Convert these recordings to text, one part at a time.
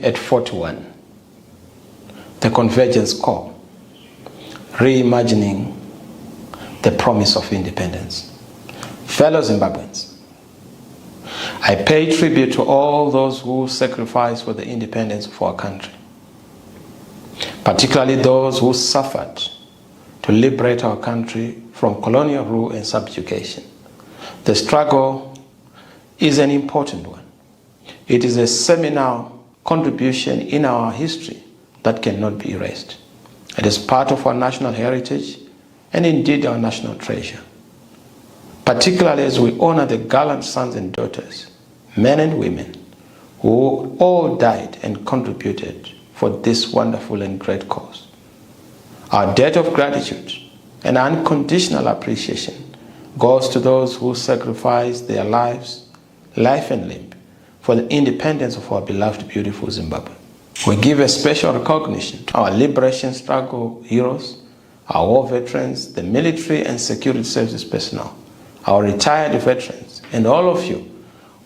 At 41, the Convergence Call, reimagining the promise of independence. Fellow Zimbabweans, I pay tribute to all those who sacrificed for the independence of our country, particularly those who suffered to liberate our country from colonial rule and subjugation. The struggle is an important one. It is a seminal contribution in our history that cannot be erased. It is part of our national heritage and indeed our national treasure, particularly as we honor the gallant sons and daughters, men and women, who all died and contributed for this wonderful and great cause. Our debt of gratitude and unconditional appreciation goes to those who sacrificed their lives, life and limb, for the independence of our beloved, beautiful Zimbabwe. We give a special recognition to our liberation struggle heroes, our war veterans, the military and security services personnel, our retired veterans, and all of you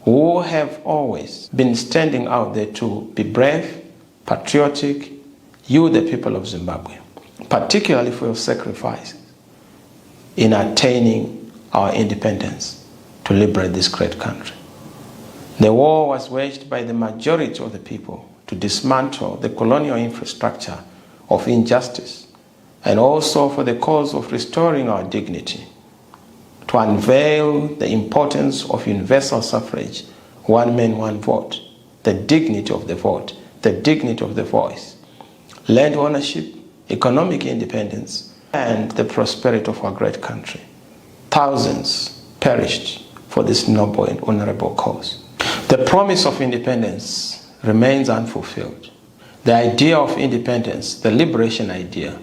who have always been standing out there to be brave, patriotic, you the people of Zimbabwe, particularly for your sacrifice in attaining our independence to liberate this great country. The war was waged by the majority of the people to dismantle the colonial infrastructure of injustice, and also for the cause of restoring our dignity, to unveil the importance of universal suffrage, one man, one vote, the dignity of the vote, the dignity of the voice, land ownership, economic independence, and the prosperity of our great country. Thousands perished for this noble and honorable cause. The promise of independence remains unfulfilled. The idea of independence, the liberation idea,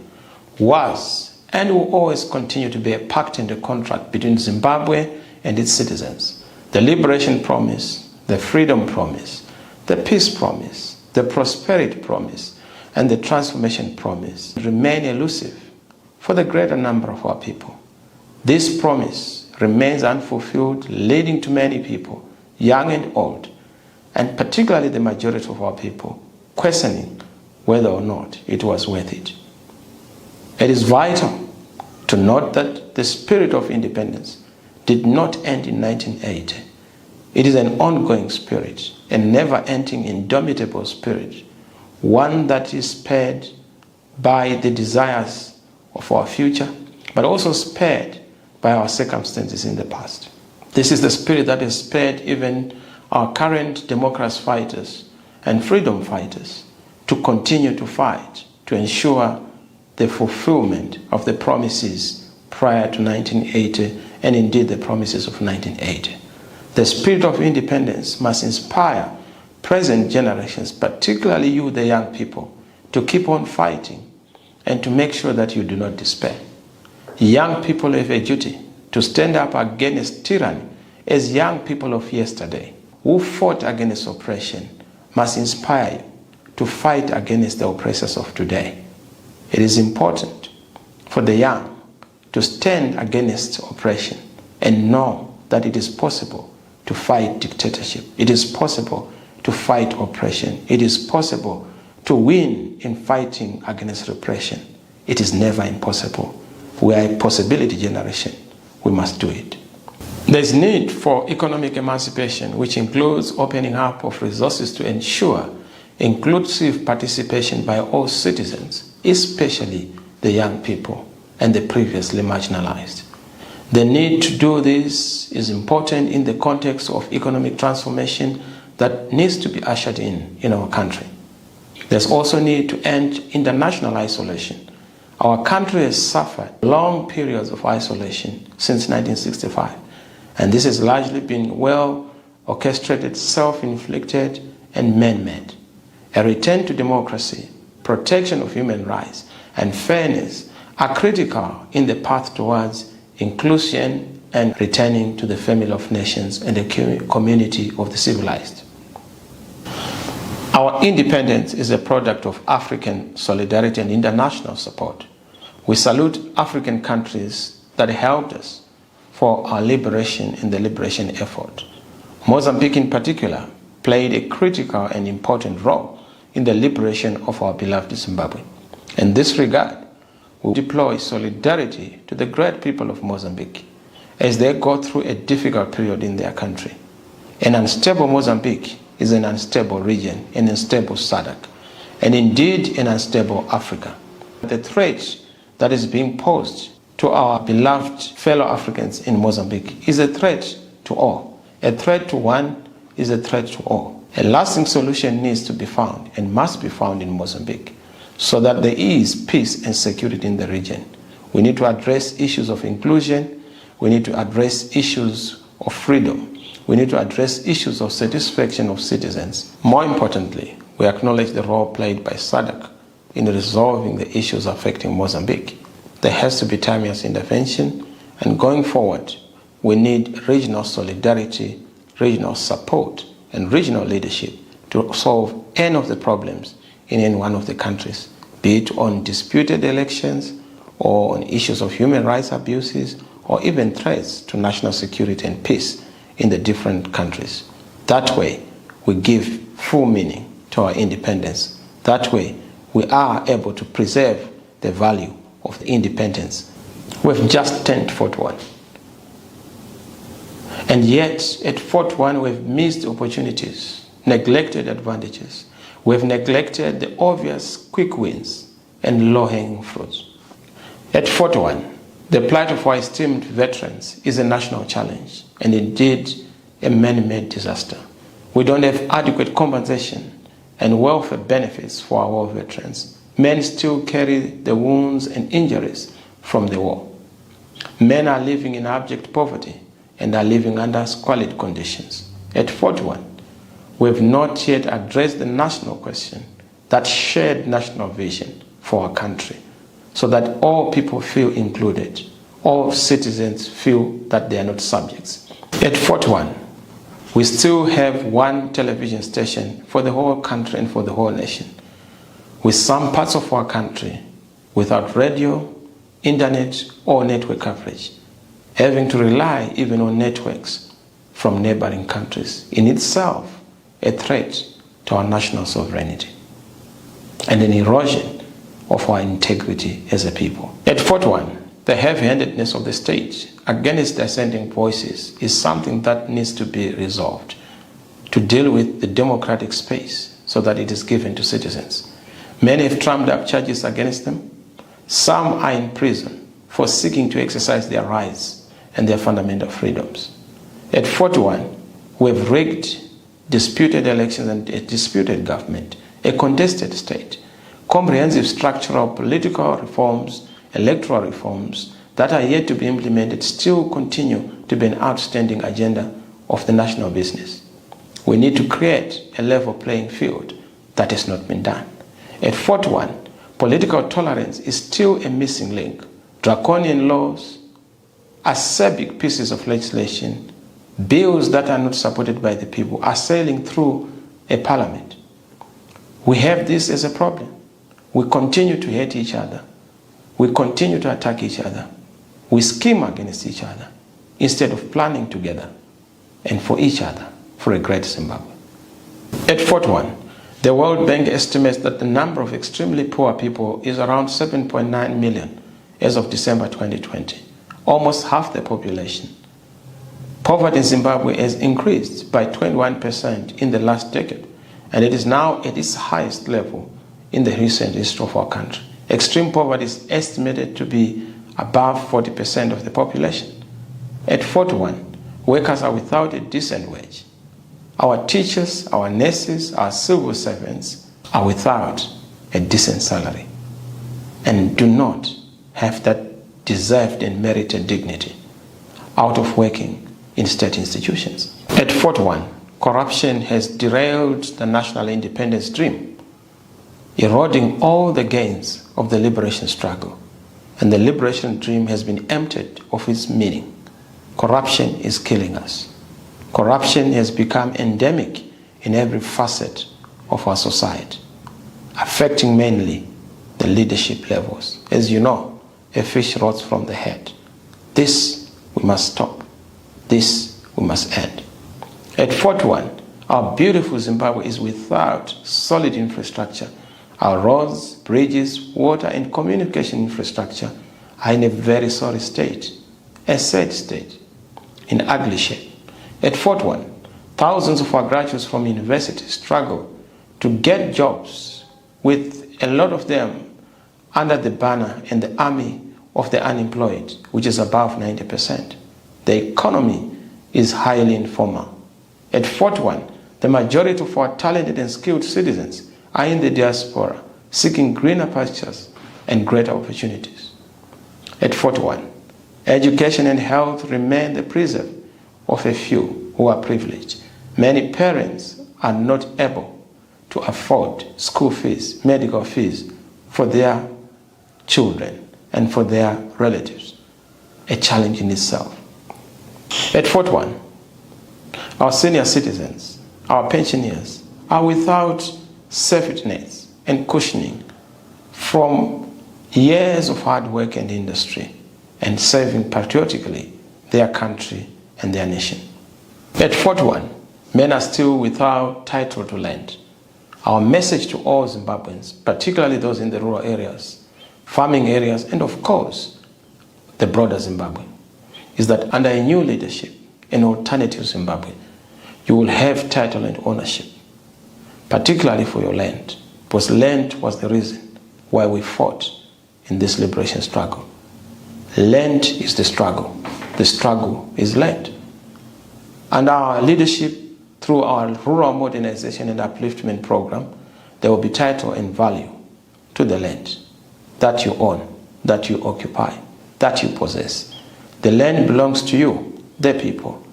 was and will always continue to be a pact and a contract between Zimbabwe and its citizens. The liberation promise, the freedom promise, the peace promise, the prosperity promise, and the transformation promise remain elusive for the greater number of our people. This promise remains unfulfilled, leading to many people, young and old, and particularly the majority of our people, questioning whether or not it was worth it. It is vital to note that the spirit of independence did not end in 1980. It is an ongoing spirit, a never-ending, indomitable spirit, one that is spurred by the desires of our future, but also spurred by our circumstances in the past. This is the spirit that has spurred even our current democracy fighters and freedom fighters to continue to fight to ensure the fulfillment of the promises prior to 1980 and indeed the promises of 1980. The spirit of independence must inspire present generations, particularly you, the young people, to keep on fighting and to make sure that you do not despair. Young people have a duty to stand up against tyranny as young people of yesterday who fought against oppression must inspire you to fight against the oppressors of today. It is important for the young to stand against oppression and know that it is possible to fight dictatorship. It is possible to fight oppression. It is possible to win in fighting against repression. It is never impossible. We are a possibility generation. We must do it. There is need for economic emancipation, which includes opening up of resources to ensure inclusive participation by all citizens, especially the young people and the previously marginalized. The need to do this is important in the context of economic transformation that needs to be ushered in our country. There's also need to end international isolation. Our country has suffered long periods of isolation since 1965, and this has largely been well orchestrated, self-inflicted, and man-made. A return to democracy, protection of human rights, and fairness are critical in the path towards inclusion and returning to the family of nations and the community of the civilized. Our independence is a product of African solidarity and international support. We salute African countries that helped us for our liberation and the liberation effort. Mozambique in particular played a critical and important role in the liberation of our beloved Zimbabwe. In this regard, we deploy solidarity to the great people of Mozambique as they go through a difficult period in their country. An unstable Mozambique is an unstable region, an unstable SADC, and indeed an unstable Africa. The threat that is being posed to our beloved fellow Africans in Mozambique is a threat to all. A threat to one is a threat to all. A lasting solution needs to be found and must be found in Mozambique so that there is peace and security in the region. We need to address issues of inclusion. We need to address issues of freedom. We need to address issues of satisfaction of citizens. More importantly, we acknowledge the role played by SADC in resolving the issues affecting Mozambique. There has to be timeous intervention, and going forward, we need regional solidarity, regional support, and regional leadership to solve any of the problems in any one of the countries, be it on disputed elections or on issues of human rights abuses or even threats to national security and peace in the different countries. That way, we give full meaning to our independence. That way, we are able to preserve the value of the independence. We've just turned 41. And yet, at 41, we've missed opportunities, neglected advantages. We've neglected the obvious quick wins and low-hanging fruits. At 41, the plight of our esteemed veterans is a national challenge and indeed a man-made disaster. We don't have adequate compensation and welfare benefits for our war veterans. Men still carry the wounds and injuries from the war. Men are living in abject poverty and are living under squalid conditions. At 41, we have not yet addressed the national question, that shared national vision for our country, so that all people feel included, all citizens feel that they are not subjects. At 41, we still have one television station for the whole country and for the whole nation, with some parts of our country without radio, internet, or network coverage, having to rely even on networks from neighboring countries, in itself a threat to our national sovereignty and an erosion of our integrity as a people. At 41, the heavy-handedness of the state against dissenting voices is something that needs to be resolved to deal with the democratic space so that it is given to citizens. Many have trumped up charges against them. Some are in prison for seeking to exercise their rights and their fundamental freedoms. At 41, we have rigged disputed elections and a disputed government, a contested state, comprehensive structural political reforms, electoral reforms that are yet to be implemented still continue to be an outstanding agenda of the national business. We need to create a level playing field that has not been done. At 41, political tolerance is still a missing link. Draconian laws, acerbic pieces of legislation, bills that are not supported by the people are sailing through a parliament. We have this as a problem. We continue to hate each other. We continue to attack each other. We scheme against each other instead of planning together and for each other for a great Zimbabwe. At 41, the World Bank estimates that the number of extremely poor people is around 7.9 million as of December 2020, almost half the population. Poverty in Zimbabwe has increased by 21% in the last decade, and it is now at its highest level in the recent history of our country. Extreme poverty is estimated to be above 40% of the population. At 41, workers are without a decent wage. Our teachers, our nurses, our civil servants are without a decent salary and do not have that deserved and merited dignity out of working in state institutions. At 41, corruption has derailed the national independence dream, eroding all the gains of the liberation struggle, and the liberation dream has been emptied of its meaning. Corruption is killing us. Corruption has become endemic in every facet of our society, affecting mainly the leadership levels. As you know, a fish rots from the head. This we must stop. This we must end. At Fort One, our beautiful Zimbabwe is without solid infrastructure. Our roads, bridges, water, and communication infrastructure are in a very sorry state, a sad state, in ugly shape. At Fort One, thousands of our graduates from universities struggle to get jobs, with a lot of them under the banner and the army of the unemployed, which is above 90%. The economy is highly informal. At Fort One, the majority of our talented and skilled citizens are in the diaspora, seeking greener pastures and greater opportunities. At Fort One, education and health remain the preserve of a few who are privileged. Many parents are not able to afford school fees, medical fees for their children and for their relatives, a challenge in itself. At Fort One, our senior citizens, our pensioners are without safety nets and cushioning from years of hard work and industry and serving patriotically their country and their nation. At Fort One, men are still without title to land. Our message to all Zimbabweans, particularly those in the rural areas, farming areas, and of course, the broader Zimbabwe, is that under a new leadership, an alternative Zimbabwe, you will have title and ownership, particularly for your land, because land was the reason why we fought in this liberation struggle. Land is the struggle. The struggle is land. And our leadership, through our rural modernization and upliftment program, there will be title and value to the land that you own, that you occupy, that you possess. The land belongs to you, the people.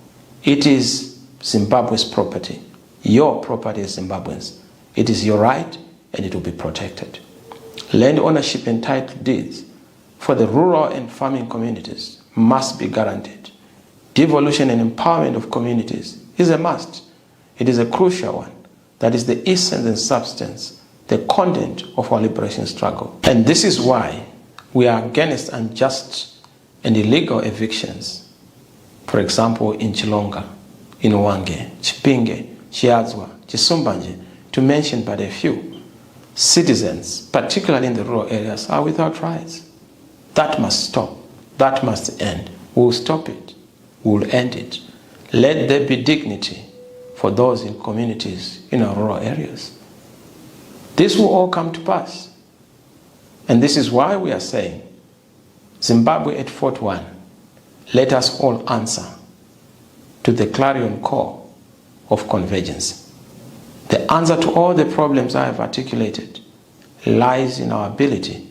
It is Zimbabwe's property, your property as Zimbabweans. It is your right and it will be protected. Land ownership and title deeds for the rural and farming communities must be guaranteed. Devolution and empowerment of communities is a must. It is a crucial one. That is the essence and substance, the content of our liberation struggle. And this is why we are against unjust and illegal evictions. For example, in Chilonga, in Wange, Chipinge, Chiadzwa, Chisumbanje, to mention but a few. Citizens, particularly in the rural areas, are without rights. That must stop. That must end. We will stop it. We will end it. Let there be dignity for those in communities in our rural areas. This will all come to pass. And this is why we are saying, Zimbabwe at Fort One, let us all answer to the clarion call of convergence. The answer to all the problems I have articulated lies in our ability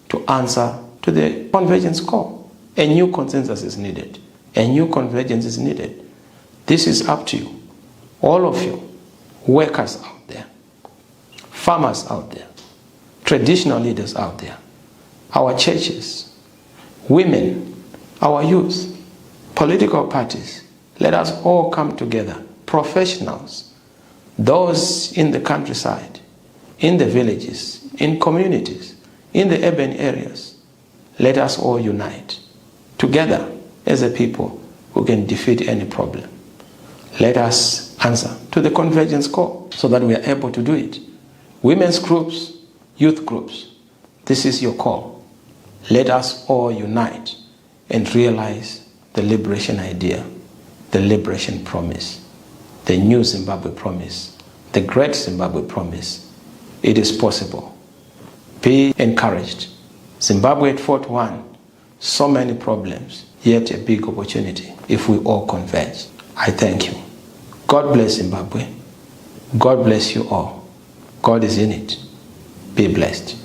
to answer to the convergence call. A new consensus is needed. A new convergence is needed. This is up to you. All of you, workers out there, farmers out there, traditional leaders out there, our churches, women, our youth, political parties, let us all come together, professionals, those in the countryside, in the villages, in communities, in the urban areas. Let us all unite together as a people who can defeat any problem. Let us answer to the convergence call so that we are able to do it. Women's groups, youth groups, this is your call. Let us all unite and realize the liberation idea, the liberation promise, the new Zimbabwe promise, the great Zimbabwe promise. It is possible. Be encouraged. Zimbabwe at Fort One, so many problems, yet a big opportunity if we all converge. I thank you. God bless Zimbabwe. God bless you all. God is in it. Be blessed.